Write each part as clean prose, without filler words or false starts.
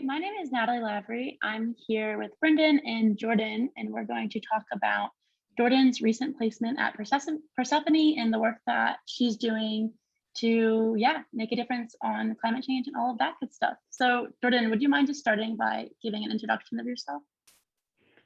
my name is Natalie Lavery. I'm here with Brendan and Jordan, and we're going to talk about Jordan's recent placement at Persefoni and the work that she's doing to, make a difference on climate change and all of that good stuff. So, Jordan, would you mind just starting by giving an introduction of yourself?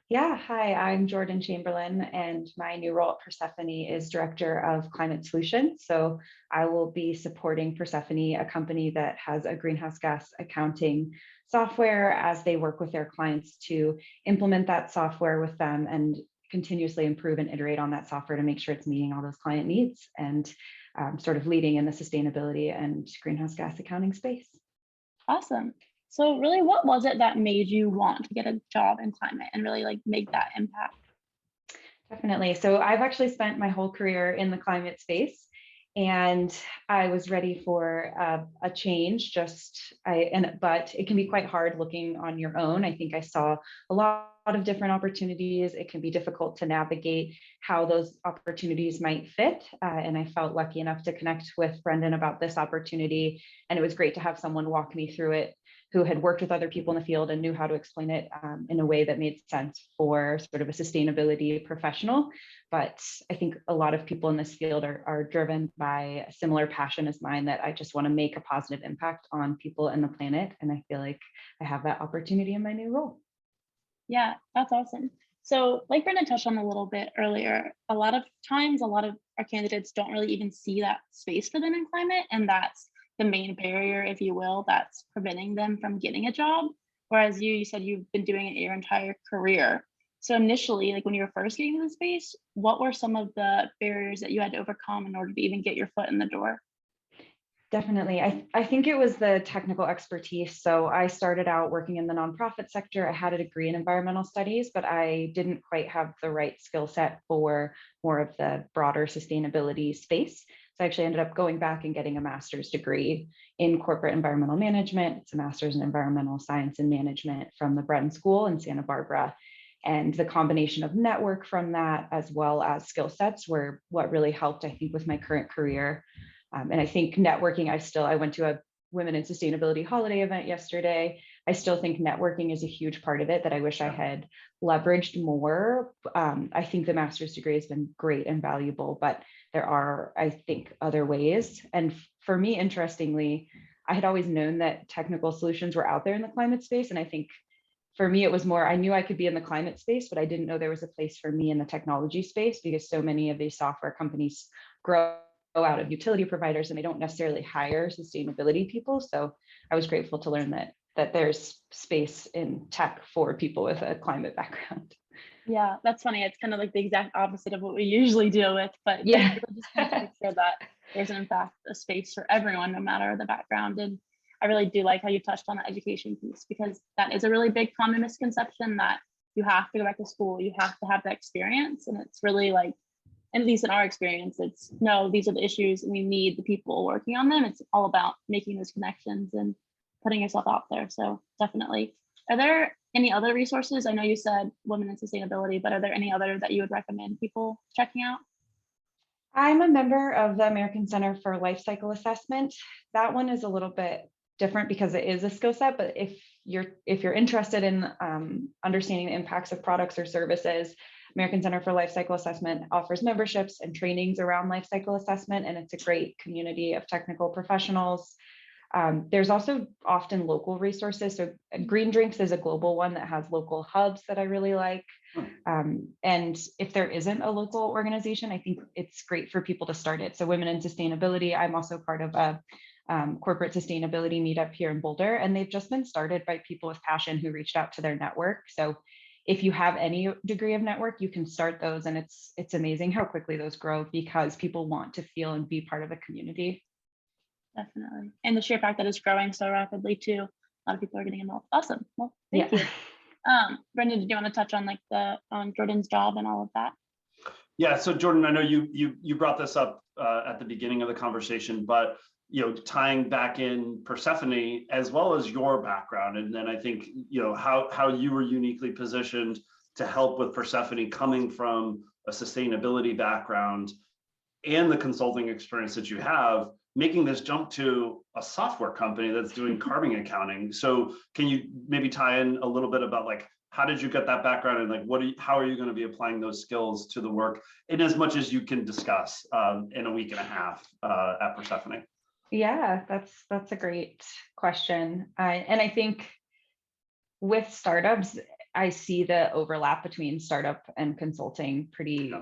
Yeah, hi, I'm Jordan Chamberlain, and my new role at Persefoni is Director of Climate Solutions. So I will be supporting Persefoni, a company that has a greenhouse gas accounting software, as they work with their clients to implement that software with them and continuously improve and iterate on that software to make sure it's meeting all those client needs and sort of leading in the sustainability and greenhouse gas accounting space. Awesome. So really, what was it that made you want to get a job in climate and really make that impact? Definitely. So I've actually spent my whole career in the climate space, and I was ready for a change. But it can be quite hard looking on your own. I think I saw a lot of different opportunities. It can be difficult to navigate how those opportunities might fit. And I felt lucky enough to connect with Brendan about this opportunity. And it was great to have someone walk me through it who had worked with other people in the field and knew how to explain it in a way that made sense for sort of a sustainability professional. But I think a lot of people in this field are driven by a similar passion as mine, that I just want to make a positive impact on people and the planet. And I feel like I have that opportunity in my new role. Yeah, that's awesome. So like Brendan touched on a little bit earlier, a lot of times, a lot of our candidates don't really even see that space for them in climate. And that's the main barrier, if you will, that's preventing them from getting a job. Whereas you said you've been doing it your entire career. So initially, like when you were first getting into the space, what were some of the barriers that you had to overcome in order to even get your foot in the door? Definitely. I think it was the technical expertise. So I started out working in the nonprofit sector. I had a degree in environmental studies, but I didn't quite have the right skill set for more of the broader sustainability space. So I actually ended up going back and getting a master's degree in corporate environmental management. It's a master's in environmental science and management from the Breton School in Santa Barbara. And the combination of network from that, as well as skill sets, were what really helped, I think, with my current career. And I think networking, I went to a Women in Sustainability holiday event yesterday. I still think networking is a huge part of it that I wish I had leveraged more. I think the master's degree has been great and valuable, but there are, I think, other ways. And for me, interestingly, I had always known that technical solutions were out there in the climate space. And I think for me, it was more, I knew I could be in the climate space, but I didn't know there was a place for me in the technology space, because so many of these software companies grow out of utility providers and they don't necessarily hire sustainability people. So I was grateful to learn that there's space in tech for people with a climate background. Yeah, that's funny. It's kind of like the exact opposite of what we usually deal with, but Yeah. just to make sure that there's in fact a space for everyone, no matter the background. And I really do like how you touched on the education piece, because that is a really big common misconception, that you have to go back to school, you have to have that experience. And it's really like, at least in our experience, it's no, these are the issues and we need the people working on them. It's all about making those connections and putting yourself out there. So definitely. Are there any other resources? I know you said Women in Sustainability, but are there any other that you would recommend people checking out? I'm a member of the American Center for Life Cycle Assessment. That one is a little bit different because it is a skill set, but if you're interested in understanding the impacts of products or services, American Center for Life Cycle Assessment offers memberships and trainings around life cycle assessment, and it's a great community of technical professionals. There's also often local resources. So Green Drinks is a global one that has local hubs that I really like. And if there isn't a local organization, I think it's great for people to start it. So Women in Sustainability, I'm also part of a corporate sustainability meetup here in Boulder, and they've just been started by people with passion who reached out to their network. So if you have any degree of network, you can start those, and it's amazing how quickly those grow because people want to feel and be part of a community. Definitely. And the sheer fact that it's growing so rapidly too, a lot of people are getting involved. Awesome. Well, thank you. Brendan, did you want to touch on on Jordan's job and all of that? Yeah. So Jordan, I know you brought this up at the beginning of the conversation, but tying back in Persefoni as well as your background, and then I think how you were uniquely positioned to help with Persefoni coming from a sustainability background. and the consulting experience that you have, making this jump to a software company that's doing carbon accounting. So can you maybe tie in a little bit about like, how did you get that background, and like, how are you going to be applying those skills to the work in as much as you can discuss in a week and a half at Persefoni? Yeah, that's a great question. And I think with startups, I see the overlap between startup and consulting pretty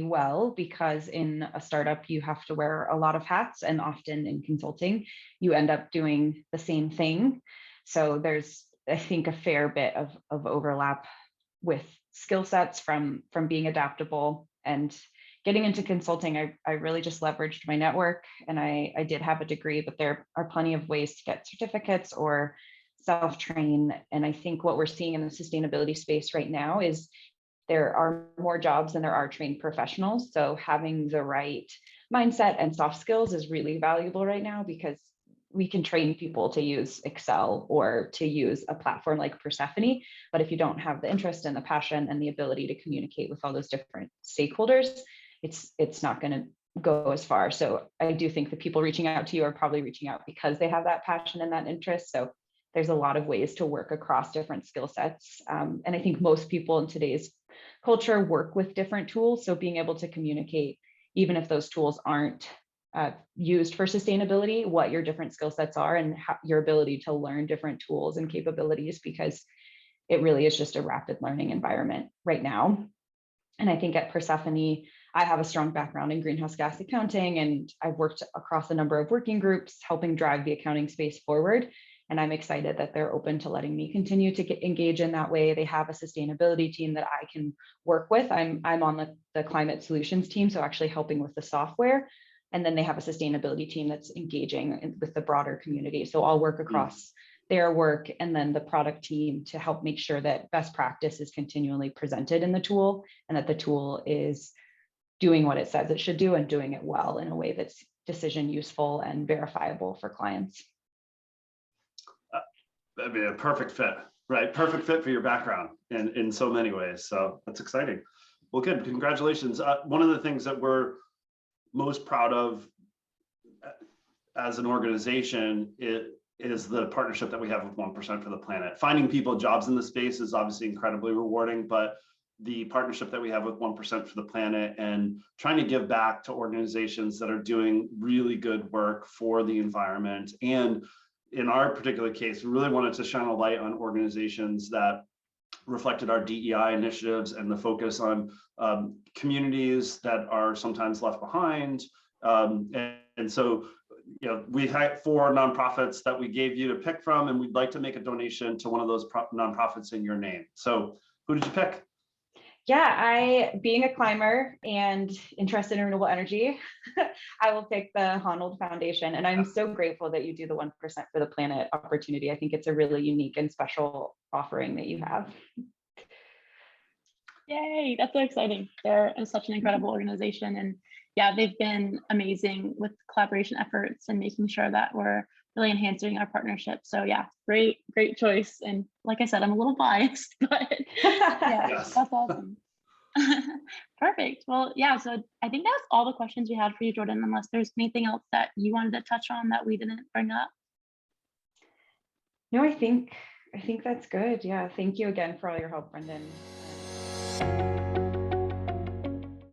well, because in a startup you have to wear a lot of hats, and often in consulting you end up doing the same thing. So there's, I think, a fair bit of overlap with skill sets from being adaptable. And getting into consulting, I really just leveraged my network, and I did have a degree, but there are plenty of ways to get certificates or self-train. And I think what we're seeing in the sustainability space right now is there are more jobs than there are trained professionals. So having the right mindset and soft skills is really valuable right now, because we can train people to use Excel or to use a platform like Persefoni, but if you don't have the interest and the passion and the ability to communicate with all those different stakeholders, it's not going to go as far. So I do think the people reaching out to you are probably reaching out because they have that passion and that interest. So there's a lot of ways to work across different skill sets. And I think most people in today's culture work with different tools. So being able to communicate, even if those tools aren't used for sustainability, what your different skill sets are, and your ability to learn different tools and capabilities, because it really is just a rapid learning environment right now. And I think at Persefoni, I have a strong background in greenhouse gas accounting, and I've worked across a number of working groups helping drive the accounting space forward. And I'm excited that they're open to letting me continue to engage in that way. They have a sustainability team that I can work with. I'm on the climate solutions team, so actually helping with the software. And then they have a sustainability team that's engaging with the broader community. So I'll work across their work and then the product team to help make sure that best practice is continually presented in the tool, and that the tool is doing what it says it should do and doing it well in a way that's decision useful and verifiable for clients. I mean, a perfect fit, right? Perfect fit for your background in so many ways. So that's exciting. Well, good. Congratulations. One of the things that we're most proud of as an organization is the partnership that we have with 1% for the Planet. Finding people jobs in the space is obviously incredibly rewarding, but the partnership that we have with 1% for the Planet and trying to give back to organizations that are doing really good work for the environment. And in our particular case, we really wanted to shine a light on organizations that reflected our DEI initiatives and the focus on communities that are sometimes left behind. And so, you know, we had 4 nonprofits that we gave you to pick from, and we'd like to make a donation to one of those nonprofits in your name. So who did you pick? Yeah, being a climber and interested in renewable energy, I will pick the Honnold Foundation. And I'm so grateful that you do the 1% for the Planet opportunity. I think it's a really unique and special offering that you have. Yay, that's so exciting. They're such an incredible organization. And yeah, they've been amazing with collaboration efforts and making sure that we're really enhancing our partnership. So yeah, great choice. And like I said, I'm a little biased, but yeah, Yes. That's awesome. Perfect. Well, yeah, so I think that's all the questions we had for you, Jordan, unless there's anything else that you wanted to touch on that we didn't bring up. No, I think that's good. Yeah, thank you again for all your help, Brendan.